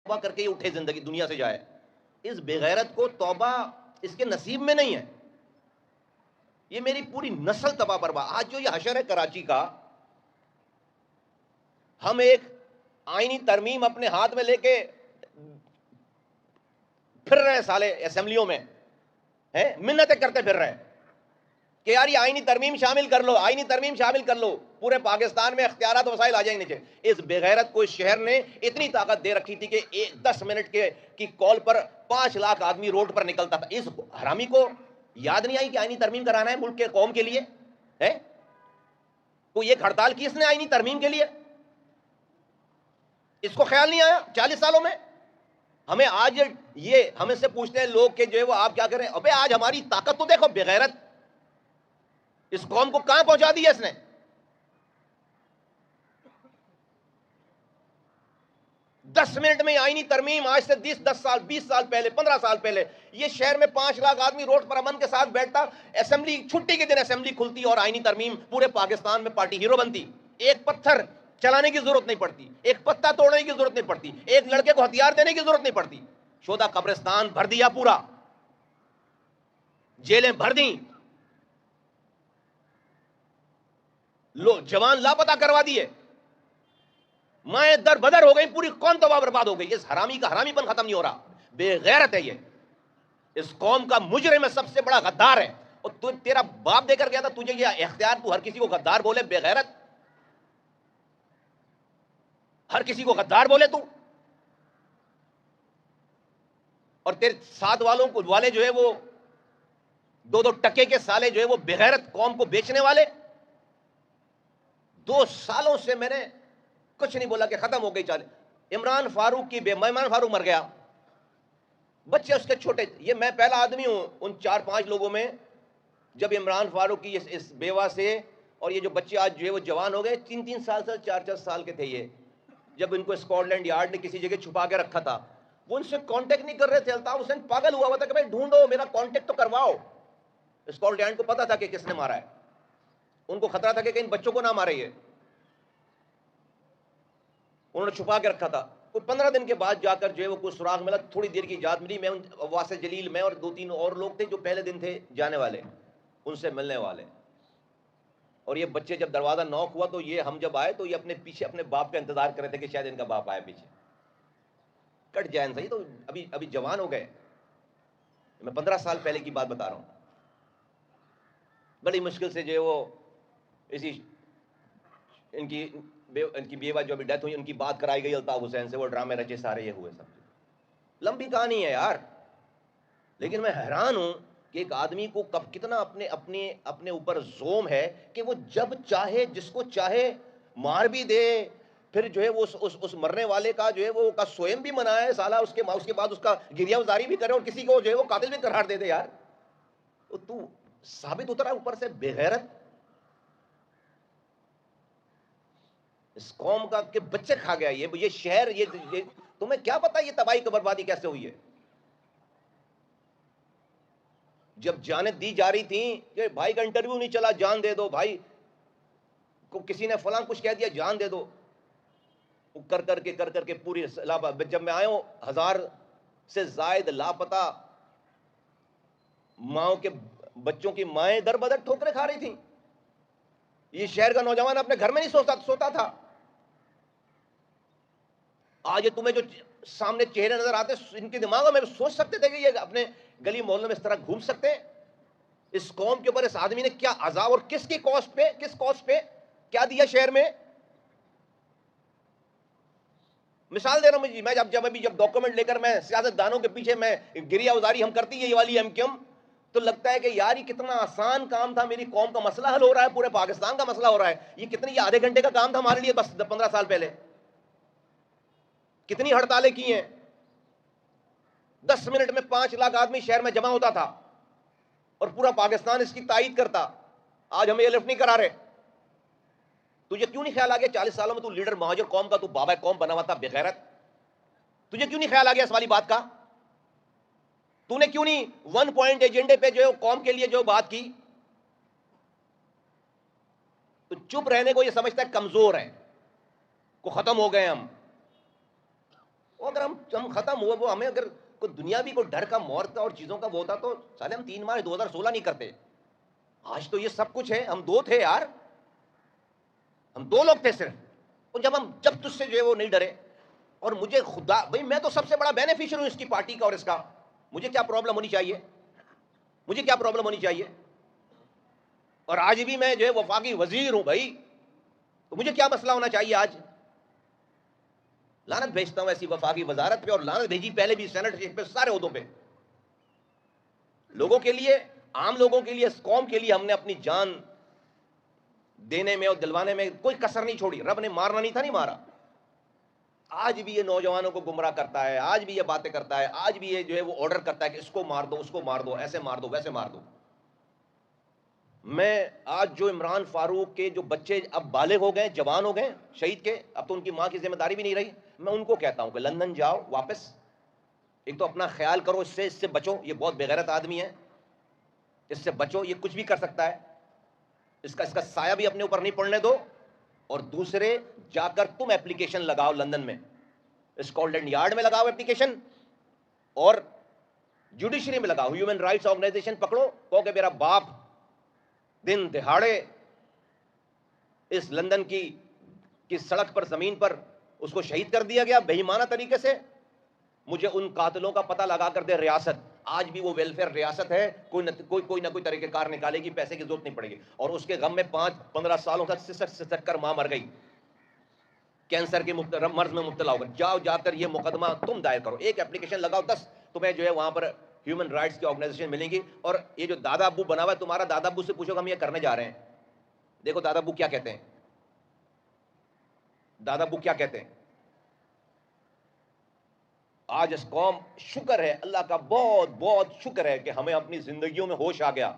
توبہ کر کے یہ اٹھے زندگی دنیا سے جائے. اس بغیرت کو توبہ اس کے نصیب میں نہیں ہے. یہ میری پوری نسل تباہ برباد. آج جو یہ حشر ہے کراچی کا, ہم ایک آئینی ترمیم اپنے ہاتھ میں لے کے پھر رہے ہیں سالے اسمبلیوں میں, منتیں کرتے پھر رہے ہیں کہ یار یہ آئینی ترمیم شامل کر لو, آئینی ترمیم شامل کر لو, پورے پاکستان میں اختیارات وسائل آ جائیں گے. اس بغیرت کو اس شہر نے اتنی طاقت دے رکھی تھی کہ 10 منٹ کی کال پر 5 لاکھ آدمی روڈ پر نکلتا تھا. اس حرامی کو یاد نہیں آئی کہ آئینی ترمیم کرانا ہے ملک کے قوم کے لیے. کوئی ایک ہڑتال کی اس نے آئینی ترمیم کے لیے, اس کو خیال نہیں آیا 40 سالوں میں. ہمیں آج یہ ہمیں سے پوچھتے ہیں لوگ کہ جو ہے وہ آپ کیا کریں. ابے آج ہماری طاقت تو دیکھو. بغیرت اس قوم کو کہاں پہنچا دیا اس نے. دس منٹ میں آئینی ترمیم, آج سے 10 سال 20 سال پہلے 15 سال پہلے یہ شہر میں 5 لاکھ آدمی روڈ پر امن کے ساتھ بیٹھتا, اسمبلی چھٹی کے دن اسمبلی کھلتی اور آئینی ترمیم پورے پاکستان میں پارٹی ہیرو بنتی. ایک پتھر چلانے کی ضرورت نہیں پڑتی, ایک پتا توڑنے کی ضرورت نہیں پڑتی, ایک لڑکے کو ہتھیار دینے کی ضرورت نہیں پڑتی. شودا قبرستان بھر دیا, پورا جیلیں بھر دیں, جوان لاپتہ کروا دیے, مائیں در بدر ہو گئی, پوری قوم تباہ برباد ہو گئی. اس حرامی کا حرامی پن ختم نہیں ہو رہا. بے غیرت ہے یہ, اس قوم کا مجرم ہے, سب سے بڑا غدار ہے. اور تیرا باپ دے کر گیا تھا تجھے یہ اختیار, تو ہر کسی کو غدار بولے. بے غیرت, ہر کسی کو غدار بولے تو. اور تیرے ساتھ والے جو ہے وہ 2 ٹکے کے سالے جو ہے وہ بغیرت قوم کو بیچنے والے. 2 سالوں سے میں نے کچھ نہیں بولا کہ ختم ہو گئی. عمران فاروق عمران فاروق مر گیا, بچے اس کے چھوٹے. یہ میں پہلا آدمی ہوں ان 4-5 لوگوں میں جب عمران فاروق کی اس بیوہ سے, اور یہ جو بچے آج جو ہے وہ جوان ہو گئے, 3 سال سے 4 سال کے تھے یہ, جب ان کو اسکاٹ لینڈ یارڈ نے کسی جگہ چھپا کے رکھا تھا, وہ ان سے کانٹیکٹ نہیں کر رہے تھے. الطاف حسین پاگل ہوا تھا کہ بھائی ڈھونڈو, میرا کانٹیکٹ تو کرواؤ. اسکاٹ لینڈ کو پتا تھا کہ کس نے مارا ہے, ان کو خطرہ تھا کہ کہیں بچوں کو نہ مارے. یہ انہوں نے چھپا کے رکھا تھا. کوئی 15 دن کے بعد جا کر جو ہے وہ کوئی سراغ ملا, تھوڑی دیر کی اجازت ملی. میں واسع جلیل, میں اور 2-3 اور لوگ تھے جو پہلے دن تھے جانے والے, ان سے ملنے والے. اور یہ بچے جب دروازہ نوک ہوا تو یہ ہم جب آئے تو یہ اپنے پیچھے اپنے باپ کا انتظار کر رہے تھے کہ شاید ان کا باپ آئے پیچھے, کٹ جائیں صحیح. تو ابھی جوان ہو گئے. میں 15 سال پہلے کی بات بتا رہا ہوں. بڑی مشکل سے جو ہے وہ اسی ان کی بیوہ جو ابھی ڈیتھ ہوئی, ان کی بات کرائی گئی الطاف حسین سے. وہ ڈرامے رچے سارے یہ ہوئے. سب لمبی کہانی ہے یار, لیکن میں حیران ہوں کہ ایک آدمی کو کب کتنا اپنے اوپر زوم ہے کہ وہ جب چاہے جس کو چاہے مار بھی دے, پھر جو ہے وہ اس مرنے والے کا جو ہے وہ کا سوئم بھی منائے سالہ, اس کے بعد اس کا گریہ وزاری بھی کرے, اور کسی کو جو ہے وہ قاتل بھی قرار دے دے. یار تو ثابت اترا اوپر سے بے غیرت. اس قوم کا کہ بچے کھا گیا یہ شہر. یہ تمہیں کیا پتا یہ تباہی کی بربادی کیسے ہوئی ہے. جب جانیں دی جا رہی تھیں کہ بھائی کا انٹرویو نہیں چلا, جان دے دو بھائی کو, کسی نے فلاں کچھ کہہ دیا, جان دے دو. کر کر کے پوری جب میں آیا ہوں 1000 سے زائد لاپتہ ماؤں کے بچوں کی مائیں در بدر ٹھوکریں کھا رہی تھیں. یہ شہر کا نوجوان اپنے گھر میں نہیں سوتا تھا. آج تمہیں جو سامنے چہرے نظر آتے, ان کے دماغوں میں سوچ سکتے تھے کہ یہ اپنے گلی محلے میں اس طرح گھوم سکتے ہیں. اس قوم کے اوپر اس آدمی نے کیا عذاب اور کس کاسٹ پہ کیا دیا شہر میں. مثال دے رہا ہوں میں جب ڈاکومنٹ لے کر میں سیاست دانوں کے پیچھے میں گریہ وزاری ہم کرتی ہے یہ والی ہم کیوں, تو لگتا ہے کہ یار یہ کتنا آسان کام تھا, میری قوم کا مسئلہ حل ہو رہا ہے, پورے پاکستان کا مسئلہ ہو رہا ہے. یہ آدھے گھنٹے کا کام تھا ہمارے لیے بس 15 سال پہلے. کتنی ہڑتالیں کی ہیں, 10 منٹ میں 5 لاکھ آدمی شہر میں جمع ہوتا تھا, اور پورا پاکستان اس کی تائید کرتا. آج ہمیں یہ لفٹ نہیں کرا رہے. تجھے کیوں نہیں خیال آ گیا 40 سالوں میں تو لیڈر مہاجر قوم کا, تو بابا قوم بنا ہوا تھا بغیرت, تجھے کیوں نہیں خیال آ گیا اس والی بات کا. تو نے کیوں نہیں 1 پوائنٹ ایجنڈے پہ جو قوم کے لیے جو بات کی. تو چپ رہنے کو یہ سمجھتا ہے کمزور ہے, کو ختم ہو گئے ہم. اور اگر ہم ختم ہوئے، وہ ہمیں اگر کوئی دنیاوی کوئی ڈر کا، موت کا اور چیزوں کا وہ ہوتا تو سالے ہم 3 مارچ 2016 نہیں کرتے. آج تو یہ سب کچھ ہے. ہم 2 تھے یار، ہم 2 لوگ تھے صرف. اور جب تجھ سے جو ہے وہ نہیں ڈرے. اور مجھے خدا بھائی، میں تو سب سے بڑا بینیفیشر ہوں اس کی پارٹی کا اور اس کا. مجھے کیا پرابلم ہونی چاہیے؟ مجھے کیا پرابلم ہونی چاہیے؟ اور آج بھی میں جو ہے وفاقی وزیر ہوں بھائی، تو مجھے کیا مسئلہ ہونا چاہیے آج؟ لعنت بھیجتا ہوں ایسی وفاقی وزارت پہ، اور لعنت بھیجی پہلے بھی سینٹ پہ، سارے عہدوں پہ. لوگوں کے لیے، عام لوگوں کے لیے، اس قوم کے لیے ہم نے اپنی جان دینے میں اور دلوانے میں کوئی کسر نہیں چھوڑی. رب نے مارنا نہیں تھا، نہیں مارا. آج بھی یہ نوجوانوں کو گمراہ کرتا ہے، آج بھی یہ باتیں کرتا ہے، آج بھی یہ جو ہے وہ آرڈر کرتا ہے کہ اس کو مار دو، اس کو مار دو، ایسے مار دو، ویسے مار دو. میں آج جو عمران فاروق کے جو بچے اب بالغ ہو گئے، جوان ہو گئے شہید کے، اب تو ان کی ماں کی ذمہ داری بھی نہیں رہی، میں ان کو کہتا ہوں کہ لندن جاؤ واپس. ایک تو اپنا خیال کرو، اس سے بچو. یہ بہت بےغیرت آدمی ہے، اس سے بچو. یہ کچھ بھی کر سکتا ہے. اس کا سایہ بھی اپنے اوپر نہیں پڑنے دو. اور دوسرے، جا کر تم ایپلیکیشن لگاؤ لندن میں، اسکاٹلینڈ یارڈ میں لگاؤ ایپلیکیشن، اور جوڈیشری میں لگاؤ. ہیومن رائٹس آرگنائزیشن پکڑو، کہو کہ میرا باپ دن دہاڑے اس لندن کی سڑک پر، زمین پر اس کو شہید کر دیا گیا بے ایمانہ طریقے سے. مجھے ان قاتلوں کا پتہ لگا کر دے ریاست. آج بھی وہ ویلفیئر ریاست ہے، کوئی نہ کوئی طریقہ کار نکالے گی، پیسے کی ضرورت نہیں پڑے گی. اور اس کے غم میں 5-15 سالوں تک سسک کر ماں مر گئی، کینسر کے مرض میں مبتلا ہو کر. جا کر یہ مقدمہ تم دائر کرو. ایک ایپلیکیشن لگاؤ، 10 تمہیں جو ہے وہاں پر ہیومن رائٹس کی آرگنائزیشن ملیں گی. اور یہ جو دادا ابو بنا ہوا ہے تمہارا، دادا ابو سے پوچھو کہ ہم یہ کرنے جا رہے ہیں. دیکھو دادا ابو کیا کہتے ہیں. دادا ابو کیا کہتے ہیں. آج اس قوم، شکر ہے اللہ کا، بہت بہت شکر ہے کہ ہمیں اپنی زندگیوں میں ہوش آ گیا.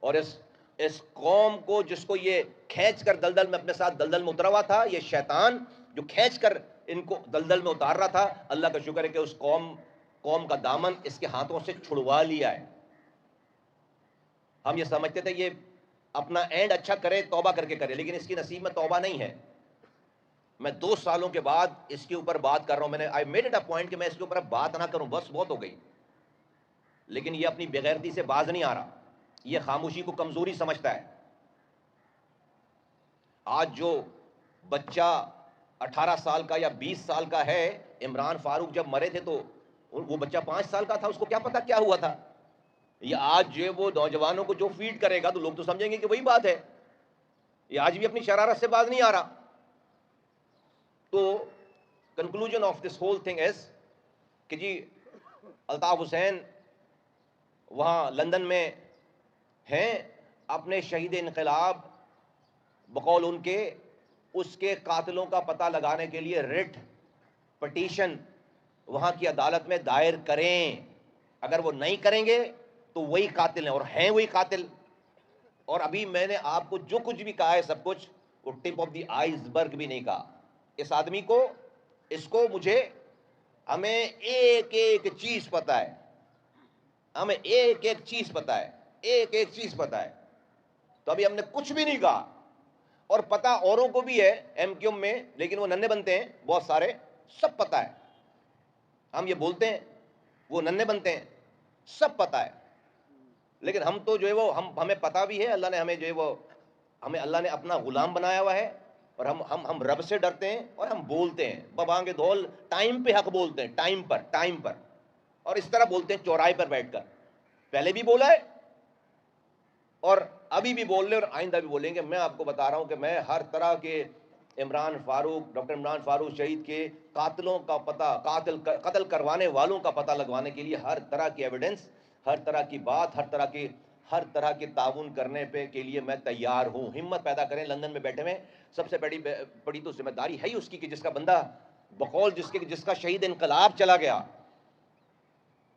اور اس قوم کو، جس کو یہ کھینچ کر دلدل میں اپنے ساتھ دلدل میں اترا ہوا تھا، یہ شیطان جو کھینچ کر ان کو دلدل میں اتار رہا تھا، اللہ کا شکر ہے کہ اس قوم کا دامن اس کے ہاتھوں سے چھڑوا لیا ہے. ہم یہ سمجھتے تھے یہ اپنا اینڈ اچھا کرے، توبہ کر کے کرے، لیکن اس کی نصیب میں توبہ نہیں ہے. میں 2 سالوں کے بعد اس کے اوپر بات کر رہا ہوں. میں نے I made it a point کہ میں اس کے اوپر اب بات نہ کروں، بس بہت ہو گئی. لیکن یہ اپنی بغیرتی سے باز نہیں آ رہا. یہ خاموشی کو کمزوری سمجھتا ہے. آج جو بچہ 18 سال کا یا 20 سال کا ہے، عمران فاروق جب مرے تھے تو وہ بچہ 5 سال کا تھا. اس کو کیا پتا کیا ہوا تھا. یہ آج جو وہ نوجوانوں کو جو فیڈ کرے گا تو لوگ تو سمجھیں گے کہ وہی بات ہے. یہ آج بھی اپنی شرارت سے باز نہیں آ رہا. تو conclusion of this whole thing is کہ جی الطاف حسین وہاں لندن میں ہیں، اپنے شہید انقلاب بقول ان کے، اس کے قاتلوں کا پتہ لگانے کے لیے ریٹ پٹیشن وہاں کی عدالت میں دائر کریں. اگر وہ نہیں کریں گے تو وہی قاتل ہیں، اور ہیں وہی قاتل. اور ابھی میں نے آپ کو جو کچھ بھی کہا ہے سب کچھ وہ ٹپ آف دی آئس برگ بھی نہیں کہا. اس آدمی کو، اس کو، مجھے، ہمیں ایک ایک چیز پتا ہے. ہمیں ایک ایک چیز پتا ہے، ایک ایک چیز پتا ہے. تو ابھی ہم نے کچھ بھی نہیں کہا. اور پتا اوروں کو بھی ہے ایم کیو میں، لیکن وہ ننھے بنتے ہیں بہت سارے. سب پتا ہے. ہم یہ بولتے ہیں، وہ ننھے بنتے ہیں. سب پتا ہے. لیکن ہم تو جو ہے وہ ہمیں پتا بھی ہے. اللہ نے ہمیں جو ہے وہ اللہ نے اپنا غلام بنایا ہوا ہے. اور ہم رب سے ڈرتے ہیں، اور ہم بولتے ہیں ببانگ دھول، ٹائم پہ حق بولتے ہیں، ٹائم پر. اور اس طرح بولتے ہیں چوراہے پر بیٹھ کر. پہلے بھی بولا ہے اور ابھی بھی بول رہے اور آئندہ بھی بولیں گے. میں آپ کو بتا رہا ہوں کہ میں ہر طرح کے ڈاکٹر عمران فاروق شہید کے قاتلوں کا پتہ، قتل کروانے والوں کا پتہ لگوانے کے لیے ہر طرح کی ایویڈنس، ہر طرح کی بات، ہر طرح کے تعاون کرنے کے لیے میں تیار ہوں. ہمت پیدا کریں. لندن میں بیٹھے ہوئے، سب سے بڑی تو ذمہ داری ہے ہی اس کی کہ جس کا بندہ بقول جس کا شہید انقلاب چلا گیا.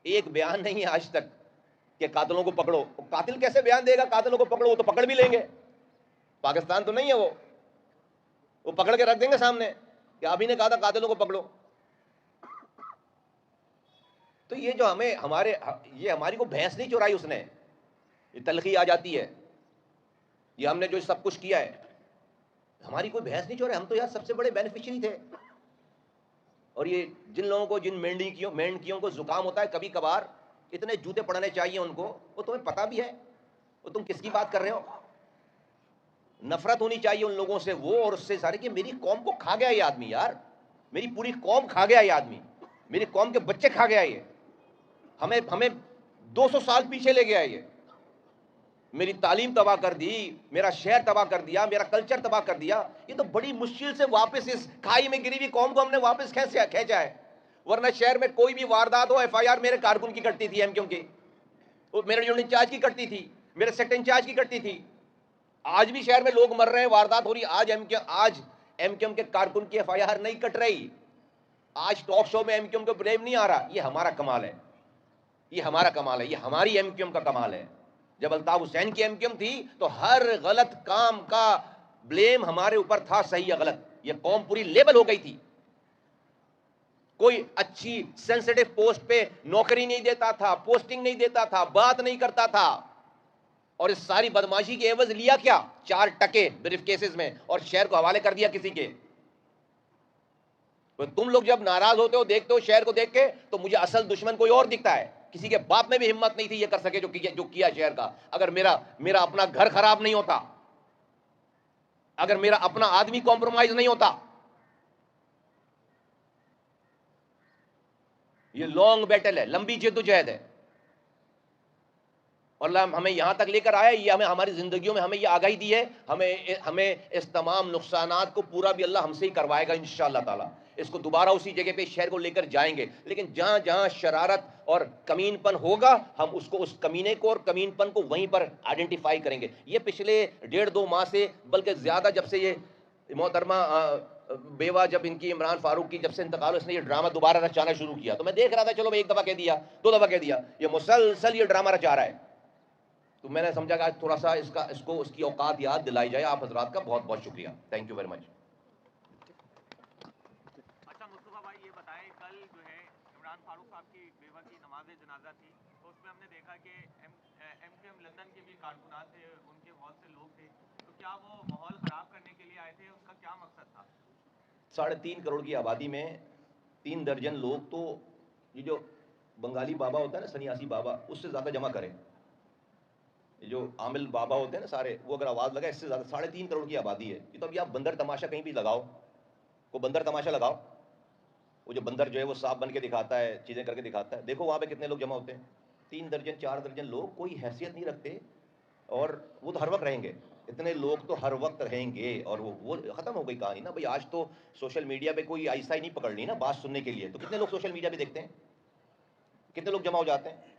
ایک بیان نہیں ہے آج تک کہ قاتلوں کو پکڑو. قاتل کیسے بیان دے گا قاتلوں کو پکڑو؟ وہ تو پکڑ بھی لیں گے. پاکستان تو نہیں ہے وہ پکڑ کے رکھ دیں گے سامنے کہ آپ ہی نے کہا تھا قاتلوں کو پکڑو. تو یہ جو ہماری کو بھینس نہیں چورائی اس نے. یہ تلخی آ جاتی ہے. یہ ہم نے جو سب کچھ کیا ہے، ہماری کوئی بھینس نہیں چورائی. ہم تو یار سب سے بڑے بینیفیشری تھے. اور یہ جن لوگوں کو جن مینڈکیوں کو زکام ہوتا ہے کبھی کبھار, اتنے جوتے پڑنے چاہیے ان کو, وہ تمہیں پتہ بھی ہے وہ تم کس کی بات کر رہے ہو. نفرت ہونی چاہیے ان لوگوں سے, وہ اور اس سے سارے, کہ میری قوم کو کھا گیا یہ آدمی یار, میری پوری قوم کھا گیا یہ آدمی, میری قوم کے بچے کھا گیا یہ, ہمیں 200 سال پیچھے لے گیا یہ, میری تعلیم تباہ کر دی, میرا شہر تباہ کر دیا, میرا کلچر تباہ کر دیا. یہ تو بڑی مشکل سے واپس اس کھائی میں گری ہوئی قوم کو ہم نے واپس کھینچا ہے. ورنہ شہر میں کوئی بھی واردات ہو, ایف آئی آر میرے کارکن کی کٹتی تھی, ایم کیوں کی, میرے یونٹ انچارج کی کٹتی تھی, میرے سیکٹر انچارج کی کٹتی تھی. آج بھی شہر میں لوگ مر رہے ہیں, واردات ہو رہی, آج ایم کیو ایم کے کارکن کی ایف آئی آر نہیں کٹ رہی. آج ٹاک شو میں ایم کیو ایم کو بلیم نہیں آ رہا. یہ ہمارا کمال ہے, یہ ہمارا کمال ہے, یہ ہماری ایم کیو ایم کا کمال ہے. جب الطاف حسین کی ایم کیو ایم تھی تو ہر غلط کام کا بلیم ہمارے اوپر تھا, صحیح یا غلط. یہ قوم پوری لیبل ہو گئی تھی. کوئی اچھی سینسیٹیو پوسٹ پہ نوکری نہیں دیتا تھا, پوسٹنگ نہیں دیتا تھا, بات نہیں کرتا تھا. اور اس ساری بدماشی کے عوض لیا کیا؟ 4 ٹکے بریف کیسز میں, اور شہر کو حوالے کر دیا کسی کے. تم لوگ جب ناراض ہوتے ہو, دیکھتے ہو شہر کو دیکھ کے, تو مجھے اصل دشمن کوئی اور دکھتا ہے. کسی کے باپ میں بھی ہمت نہیں تھی یہ کر سکے جو کیا شہر کا. اگر میرا اپنا گھر خراب نہیں ہوتا, اگر میرا اپنا آدمی کمپرومائز نہیں ہوتا. یہ لانگ بیٹل ہے, لمبی جدوجہد ہے, اور اللہ ہمیں یہاں تک لے کر آیا. یہ ہماری زندگیوں میں ہمیں یہ آگاہی دی ہے, ہمیں اس تمام نقصانات کو پورا بھی اللہ ہم سے ہی کروائے گا انشاءاللہ تعالی. اس کو دوبارہ اسی جگہ پہ شہر کو لے کر جائیں گے, لیکن جہاں جہاں شرارت اور کمین پن ہوگا, ہم اس کمینے کو اور کمین پن کو وہیں پر آئیڈینٹیفائی کریں گے. یہ پچھلے 1.5-2 ماہ سے, بلکہ زیادہ, جب سے یہ محترمہ بیوہ, جب ان کی عمران فاروق کی جب سے انتقال ہو, اس نے یہ ڈرامہ دوبارہ رچانا شروع کیا. تو میں دیکھ رہا تھا, چلو میں 1 دفعہ کہہ دیا, 2 دفعہ کہہ دیا, یہ مسلسل یہ ڈرامہ رچا رہا ہے. تو میں نے سمجھا کہ آج تھوڑا سا اس کی اوقات یاد دلائی جائے. آپ حضرات کا بہت بہت شکریہ. Thank you very much. اچھا مصطفیٰ بھائی یہ بتائیں, کل جو ہے عمران فاروق صاحب کی بیوہ کی نماز جنازہ تھی, تو اس میں ہم نے دیکھا کہ ایم کیو ایم لندن کے بھی کارکنان تھے, ان کے بہت سے لوگ تھے. تو کیا وہ ماحول خراب کرنے کے لیے آئے تھے, ان کا کیا مقصد تھا؟ 3.5 کروڑ کی آبادی میں 3 درجن لوگ, تو یہ جو بنگالی بابا ہوتا ہے نا, سنیاسی بابا, اس سے زیادہ جمع کریں. یہ جو عامل بابا ہوتے ہیں نا سارے, وہ اگر آواز لگائے, اس سے زیادہ 3.5 کروڑ کی آبادی ہے. یہ تو ابھی آپ بندر تماشا کہیں بھی لگاؤ, کو بندر تماشا لگاؤ, وہ جو بندر جو ہے وہ صاف بن کے دکھاتا ہے, چیزیں کر کے دکھاتا ہے, دیکھو وہاں پہ کتنے لوگ جمع ہوتے ہیں. 3 درجن 4 درجن لوگ, کوئی حیثیت نہیں رکھتے, اور وہ تو ہر وقت رہیں گے. اتنے لوگ تو ہر وقت رہیں گے, اور وہ ختم ہو گئی کہانی نا بھائی. آج تو سوشل میڈیا پہ کوئی ایسا ہی نہیں پکڑنی نا بات سننے کے لیے. تو کتنے لوگ سوشل میڈیا پہ دیکھتے ہیں, کتنے لوگ جمع ہو جاتے ہیں.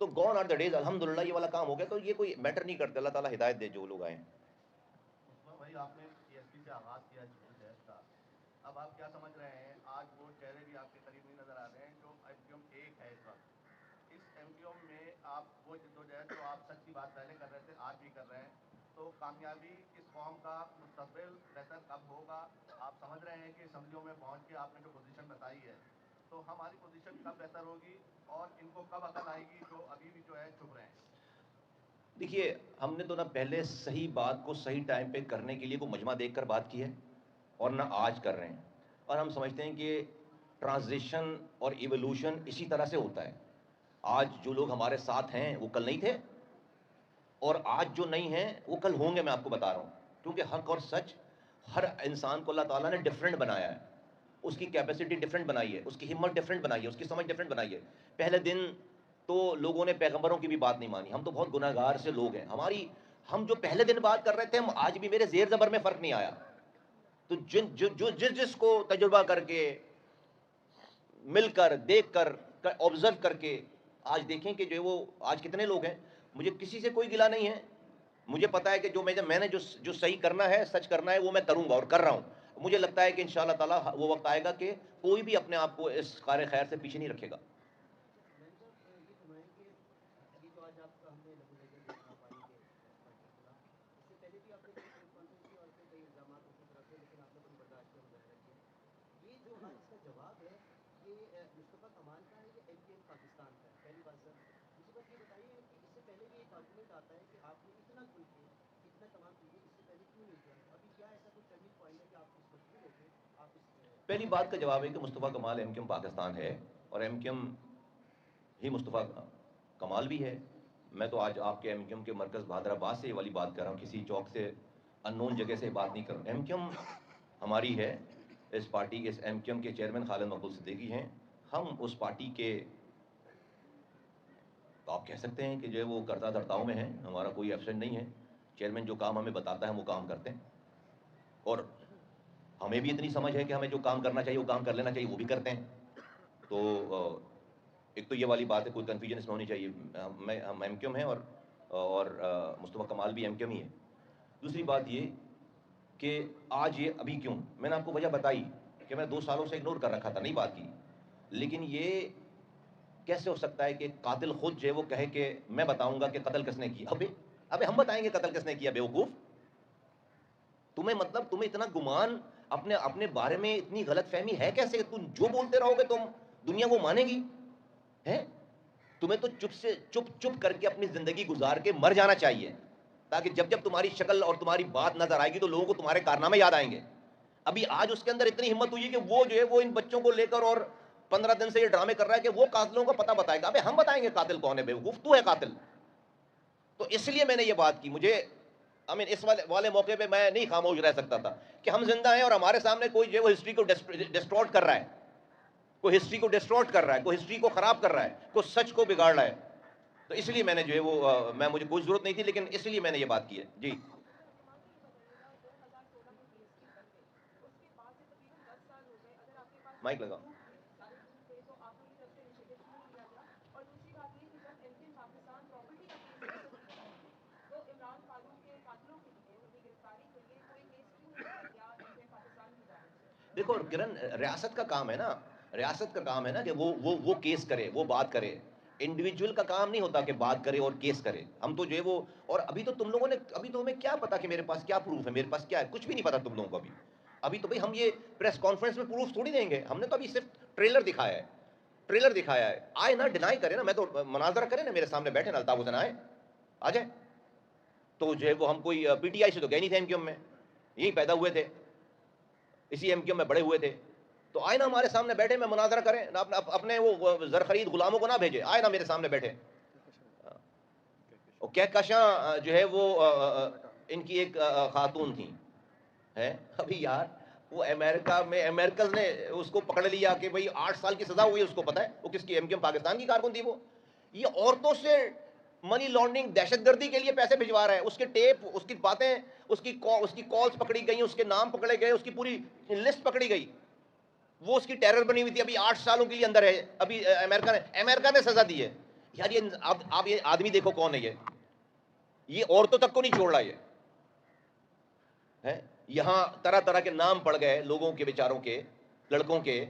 تو گون آر دا ڈیز, الحمدللہ یہ والا کام ہو گیا. تو یہ کوئی میٹر نہیں کرتے. اللہ تعالیٰ ہدایت دے جو لوگ آئیں. بھائی آپ نے پی ایس پی سے آغاز کیا جدوجہد کا, اب آپ کیا سمجھ رہے ہیں؟ آج وہ چہرے بھی آپ کے قریب نہیں نظر آ رہے ہیں جو ایم کیو ایم 1 ہے اس وقت. اس ایم کیو ایم میں آپ وہ جدوجہد جو آپ سچ کی بات پہلے کر رہے تھے, آج بھی کر رہے ہیں, تو کامیابی اس قوم کا مستقبل بہتر کب ہوگا؟ آپ سمجھ رہے ہیں کہ اسمبلیوں میں پہنچ کے آپ نے جو پوزیشن بتائی ہے, تو ہماری پوزیشن کب بہتر ہوگی, اور ان کو کب عقل آئے گی جو ابھی بھی جو ہے چھپ رہے ہیں؟ دیکھیے, ہم نے تو نہ پہلے صحیح بات کو صحیح ٹائم پہ کرنے کے لیے کوئی مجمع دیکھ کر بات کی ہے, اور نہ آج کر رہے ہیں. اور ہم سمجھتے ہیں کہ ٹرانزیشن اور ایوولوشن اسی طرح سے ہوتا ہے. آج جو لوگ ہمارے ساتھ ہیں وہ کل نہیں تھے, اور آج جو نہیں ہیں وہ کل ہوں گے. میں آپ کو بتا رہا ہوں, کیونکہ حق اور سچ, ہر انسان کو اللہ تعالیٰ نے ڈفرینٹ بنایا ہے. اس کی کیپیسٹی ڈفرینٹ بنائی ہے, اس کی ہمت ڈفرینٹ بنائی ہے, اس کی سمجھ ڈفرینٹ بنائی ہے. پہلے دن تو لوگوں نے پیغمبروں کی بھی بات نہیں مانی. ہم تو بہت گناہ گار سے لوگ ہیں. ہم جو پہلے دن بات کر رہے تھے, ہم آج بھی میرے زیر زبر میں فرق نہیں آیا. تو جس کو تجربہ کر کے, مل کر, دیکھ کر, آبزرو کر کے آج دیکھیں کہ جو وہ آج کتنے لوگ ہیں. مجھے کسی سے کوئی گلہ نہیں ہے. مجھے پتا ہے کہ میں نے جو صحیح کرنا ہے, سچ کرنا ہے, وہ میں کروں گا اور کر رہا ہوں. مجھے لگتا ہے کہ انشاءاللہ تعالیٰ وہ وقت آئے گا کہ کوئی بھی اپنے آپ کو اس کار خیر سے پیچھے نہیں رکھے گا. پہلی بات کا جواب ہے کہ مصطفیٰ کمال ایم کیو ایم پاکستان ہے اور ایم کیو ایم ہی مصطفیٰ کمال بھی ہے. میں تو آج آپ کے ایم کیو ایم کے مرکز بہادر آباد سے یہ والی بات کر رہا ہوں, کسی چوک سے ان نون جگہ سے بات نہیں کر رہا. ایم کیو ایم ہماری ہے, اس پارٹی اس ایم کیو ایم کے چیئرمین خالد مقبول صدیقی ہیں. ہم اس پارٹی کے آپ کہہ سکتے ہیں کہ جو ہے وہ کرتا دھرتاؤں میں ہیں, ہمارا کوئی ایبسنٹ نہیں ہے. چیئرمین جو کام ہمیں بتاتا ہے ہم وہ کام کرتے ہیں, اور ہمیں بھی اتنی سمجھ ہے کہ ہمیں جو کام کرنا چاہیے وہ کام کر لینا چاہیے, وہ بھی کرتے ہیں. تو ایک تو یہ والی بات ہے, کوئی کنفیوژن اس میں ہونی چاہیے. ہم ایم کیو ایم ہیں اور مصطفیٰ کمال بھی ایم کیو ایم ہی ہے. دوسری بات یہ کہ آج یہ ابھی کیوں, میں نے آپ کو وجہ بتائی کہ میں 2 سالوں سے اگنور کر رکھا تھا, نہیں بات کی. لیکن یہ کیسے ہو سکتا ہے کہ قاتل خود جو ہے وہ کہے کہ میں بتاؤں گا کہ قتل کس نے کیا؟ ابے ہم بتائیں گے قتل کس نے کیا, بیوقوف. تمہیں اتنا گمان اپنے بارے میں اتنی غلط فہمی ہے کیسے؟ تم جو بولتے رہو گے تم دنیا کو مانے گی ہے؟ تمہیں تو چپ کر کے اپنی زندگی گزار کے مر جانا چاہیے, تاکہ جب تمہاری شکل اور تمہاری بات نظر آئے گی تو لوگوں کو تمہارے کارنامے یاد آئیں گے. ابھی آج اس کے اندر اتنی ہمت ہوئی کہ وہ جو ہے وہ ان بچوں کو لے کر اور 15 دن سے یہ ڈرامے کر رہا ہے کہ وہ قاتلوں کا پتہ بتائے گا. ابے ہم بتائیں گے قاتل کون ہے, بیوقوف تو ہے قاتل. تو اس لیے میں نے یہ بات کی. مجھے اس والے موقع پہ میں نہیں خاموش رہ سکتا تھا کہ ہم زندہ ہیں اور ہمارے سامنے کوئی جو ہے وہ ہسٹری کو ڈسٹورٹ کر رہا ہے, کوئی ہسٹری کو ڈسٹورٹ کر رہا ہے, کوئی ہسٹری کو خراب کر رہا ہے, کوئی سچ کو بگاڑ رہا ہے. تو اس لیے میں نے جو ہے وہ مجھے کوئی ضرورت نہیں تھی, لیکن اس لیے میں نے یہ بات کی ہے. جی مائک لگا. دیکھو کرن, ریاست کا کام ہے نا کہ وہ کیس کرے, وہ بات کرے. انڈیویجول کا کام نہیں ہوتا کہ بات کرے اور کیس کرے. ہم تو جو ہے وہ, اور ابھی تو تم لوگوں نے, ابھی تو ہمیں کیا پتا کہ میرے پاس کیا پروف ہے, میرے پاس کیا ہے, کچھ بھی نہیں پتا تم لوگوں کو. ابھی تو بھائی ہم یہ پریس کانفرنس میں پروف تھوڑی دیں گے. ہم نے تو ابھی صرف ٹریلر دکھایا ہے. آئے نا, ڈینائی کرے نا, میں تو مناظرہ کرے نا, میرے سامنے بیٹھے نا, الطاف حسین آ جائے. تو جو ہے وہ ہم کوئی پی ٹی آئی سے تو گئے نہیں تھے, ایم کیو ایم میں یہی پیدا ہوئے تھے, اسی ایم کیو ایم میں بڑے ہوئے تھے. تو آئے نا ہمارے سامنے بیٹھے, میں مناظرہ کریں, اپنے وہ زرخرید غلاموں کو نہ بھیجے, آئے نا میرے سامنے بیٹھے. کہکشاں جو ہے وہ ان کی ایک خاتون تھی ہے. ابھی یار وہ امریکہ نے اس کو پکڑ لیا کہ بھئی 8 سال کی سزا ہوئی. اس کو پتا ہے وہ کس کی, ایم کیو ایم پاکستان کی کارکن تھی. وہ یہ عورتوں سے منی لانڈرنگ, دہشت گردی کے لیے پیسے بھجوا رہا ہے. اس کے ٹیپ, اس کی باتیں, اس کی کالز پکڑی گئی, اس کے نام پکڑے گئے, اس کی پوری لسٹ پکڑی گئی. وہ اس کی ٹیرر بنی ہوئی تھی. ابھی 8 سالوں کے لیے اندر ہے. ابھی امریکہ نے سزا دی ہے. یار یہ آپ یہ آدمی دیکھو کون ہے یہ عورتوں تک کو نہیں چھوڑ رہا. یہ ہے یہاں طرح طرح کے نام پڑ گئے لوگوں کے, بیچاروں کے, لڑکوں کے.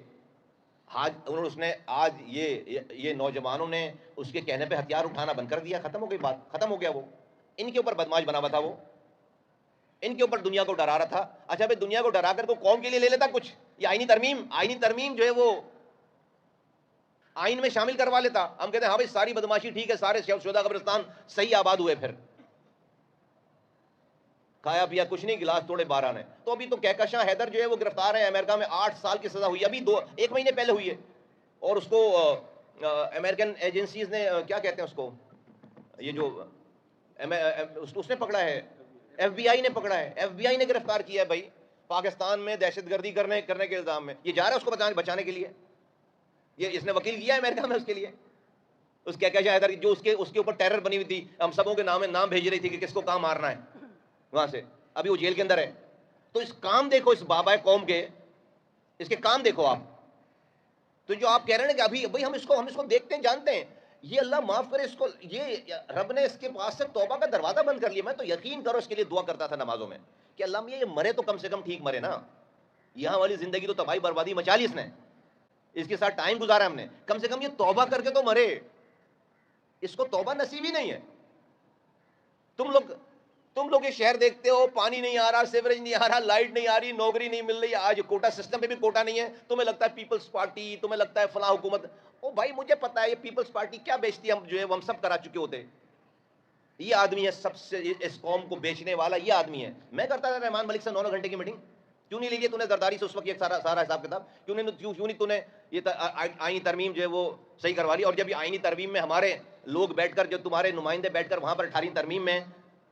اس نے آج یہ نوجوانوں نے اس کے کہنے پہ ہتھیار اٹھانا بند کر دیا. ختم ہو گئی بات, ختم ہو گیا. وہ ان کے اوپر بدماش بنا ہوا تھا, وہ ان کے اوپر دنیا کو ڈرا رہا تھا. اچھا بھائی دنیا کو ڈرا کر کو قوم کے لیے لے لیتا کچھ, یہ آئینی ترمیم جو ہے وہ آئین میں شامل کروا لیتا. ہم کہتے ہیں ہاں بھائی ساری بدماشی ٹھیک ہے, سارے شہداء قبرستان صحیح آباد ہوئے, پھر کھایا پیا کچھ نہیں, گلاس توڑے 12 نے. تو ابھی تو کہکشاں حیدر جو ہے وہ گرفتار ہے, امریکہ میں 8 سال کی سزا ہوئی, ابھی 1 مہینے پہلے ہوئی ہے. اور اس کو امریکن ایجنسیز نے کیا کہتے ہیں اس کو, یہ جو اس نے پکڑا ہے, ایف بی آئی نے پکڑا ہے, ایف بی آئی نے گرفتار کیا ہے بھائی پاکستان میں دہشت گردی کرنے کے الزام میں. یہ جا رہا ہے اس کو بچانے کے لیے. یہ اس نے وکیل کیا ہے امریکہ میں اس کے لیے. اس کہکشاں حیدر جو اس کے اوپر ٹیرر بنی ہوئی تھی, ہم سبوں کے نام بھیج رہی تھی کہ کس کو کہاں مارنا ہے وہاں سے. ابھی وہ جیل کے اندر ہے. تو اس کام دیکھو, اس بابا قوم کے اس کے کام دیکھو آپ. تو جو آپ کہہ رہے ہیں کہ ابھی بھائی ہم اس کو دیکھتے ہیں, جانتے ہیں, یہ اللہ معاف کرے اس کو, یہ رب نے اس کے پاس سے توبہ کا دروازہ بند کر لیا. میں تو یقین کرو اس کے لیے دعا کرتا تھا نمازوں میں کہ اللہ یہ مرے تو کم سے کم ٹھیک مرے نا. یہاں والی زندگی تو تباہی بربادی مچا لی اس نے, اس کے ساتھ ٹائم گزارا ہم نے, کم سے کم یہ توبہ کر کے تو مرے. اس کو توبہ نصیب ہی نہیں ہے. تم لوگ یہ شہر دیکھتے ہو, پانی نہیں آ رہا, سیوریج نہیں آ رہا, لائٹ نہیں آ رہی, نوکری نہیں مل رہی. آج کوٹا سسٹم پہ بھی کوٹا نہیں ہے. تمہیں لگتا ہے پیپلز پارٹی, تمہیں لگتا ہے فلاں حکومت. او بھائی مجھے پتا ہے یہ پیپلز پارٹی کیا بیچتی ہے, ہم جو ہے ہم سب کرا چکے ہوتے. یہ آدمی ہے سب سے اس قوم کو بیچنے والا, یہ آدمی ہے. میں کرتا تھا رحمان ملک سے 9 گھنٹے کی میٹنگ, کیوں نہیں لیے تُونے زرداری سے اس وقت یہ سارا حساب کتاب؟ کیوں نہیں تُونے یہ آئینی ترمیم جو ہے وہ صحیح کروا لی؟ اور جب یہ آئینی ترمیم میں ہمارے لوگ بیٹھ کر, جو تمہارے نمائندے بیٹھ کر وہاں پر 18ویں ترمیم میں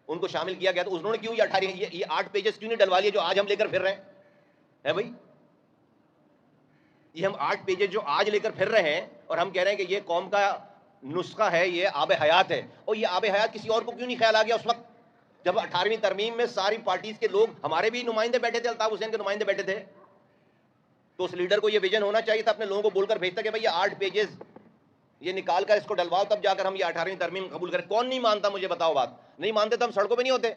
ان کو شامل کیا گیا, تو انہوں نے کیوں یہ 8 پیجز کیوں نہیں ڈلوا لیے جو آج ہم لے کر پھر رہے ہیں بھائی؟ یہ ہم 8 پیجز جو آج لے کر پھر رہے ہیں اور ہم کہہ رہے ہیں کہ یہ قوم کا نسخہ ہے, یہ آب حیات ہے, اور یہ آب حیات کسی اور کو کیوں نہیں خیال آ گیا اس وقت جب 18ویں ترمیم میں ساری پارٹیز کے لوگ, ہمارے بھی نمائندے بیٹھے تھے, الطاف حسین کے نمائندے بیٹھے تھے, تو اس لیڈر کو یہ ویژن ہونا چاہیے تھا, اپنے لوگوں کو بول کر بھیجتا کہ بھائی یہ 8 پیجز یہ نکال کر اس کو ڈلواؤ, تب جا کر ہم یہ 18ویں ترمیم قبول کریں. کون نہیں مانتا؟ مجھے بتاؤ بات. نہیں مانتے تو ہم سڑکوں پہ نہیں ہوتے,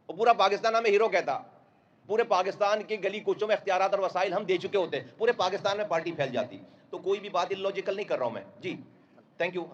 اور پورا پاکستان ہمیں ہیرو کہتا. پورے پاکستان کے گلی کوچوں میں اختیارات اور وسائل ہم دے چکے ہوتے, پورے پاکستان میں پارٹی پھیل جاتی. تو کوئی بھی بات الوجیکل نہیں کر رہا ہوں میں جی. Thank you.